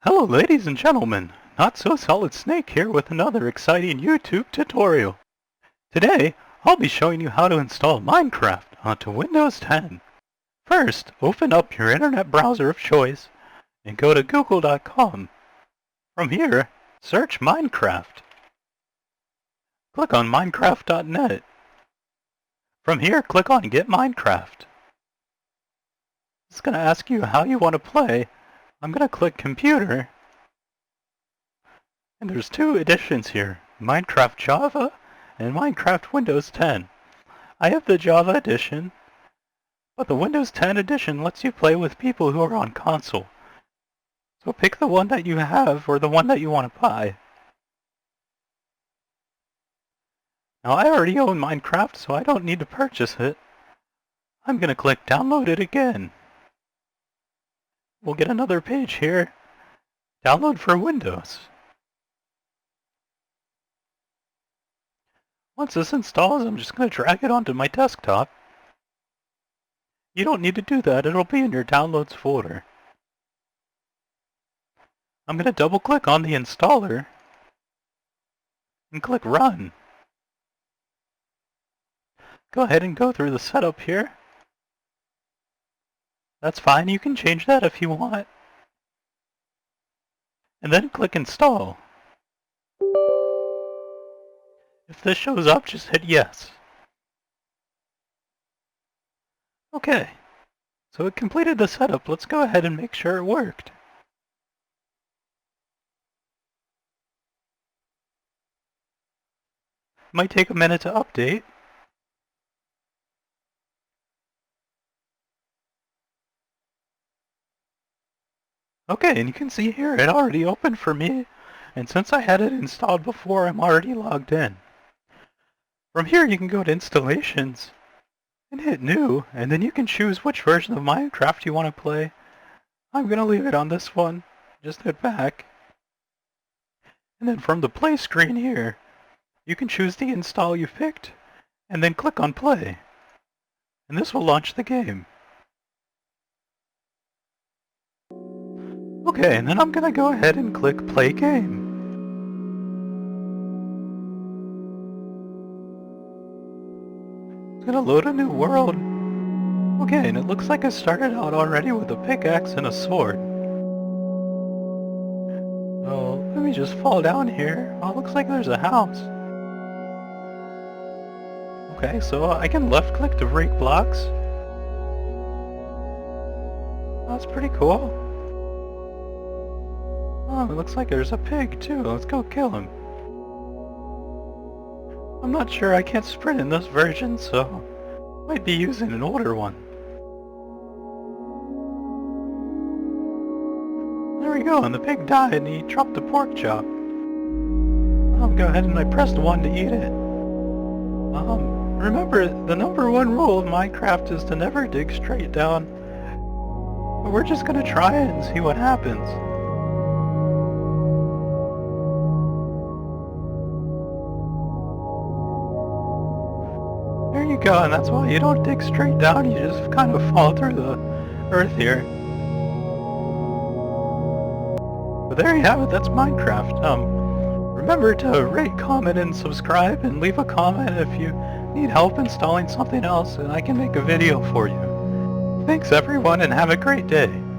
Hello ladies and gentlemen, notsosolidsnake here with another exciting YouTube tutorial. Today, I'll be showing you how to install Minecraft onto Windows 10. First, open up your internet browser of choice and go to google.com. From here, search Minecraft. Click on minecraft.net. From here, click on Get Minecraft. It's going to ask you how you want to play. I'm going to click Computer. And there's two editions here, Minecraft Java and Minecraft Windows 10. I have the Java edition, but the Windows 10 edition lets you play with people who are on console. So pick the one that you have or the one that you want to buy. Now I already own Minecraft, so I don't need to purchase it. I'm going to click Download it again. We'll get another page here. Download for Windows. Once this installs, I'm just going to drag it onto my desktop. You don't need to do that, it'll be in your Downloads folder. I'm going to double click on the installer and click Run. Go ahead and go through the setup here. That's fine, you can change that if you want. And then click Install. If this shows up, just hit Yes. Okay, so it completed the setup. Let's go ahead and make sure it worked. Might take a minute to update. Okay, and you can see here it already opened for me, and since I had it installed before, I'm already logged in. From here you can go to Installations and hit New, and then you can choose which version of Minecraft you want to play. I'm going to leave it on this one. Just hit back. And then from the Play screen here, you can choose the install you picked, and then click on Play. And this will launch the game. Okay, and then I'm gonna go ahead and click Play Game. It's gonna load a new world. Okay, and it looks like I started out already with a pickaxe and a sword. So, let me just fall down here. Oh, it looks like there's a house. Okay, so I can left click to break blocks. That's pretty cool. Oh, it looks like there's a pig too. Let's go kill him. I'm not sure, I can't sprint in this version, so might be using an older one. There we go, and the pig died and he dropped the pork chop. I'll go ahead and I pressed 1 to eat it. Remember, the number one rule of Minecraft is to never dig straight down. But we're just gonna try it and see what happens. There you go, and that's why you don't dig straight down, you just kind of fall through the earth here. But there you have it, that's Minecraft. Remember to rate, comment, and subscribe, and leave a comment if you need help installing something else, and I can make a video for you. Thanks everyone, and have a great day.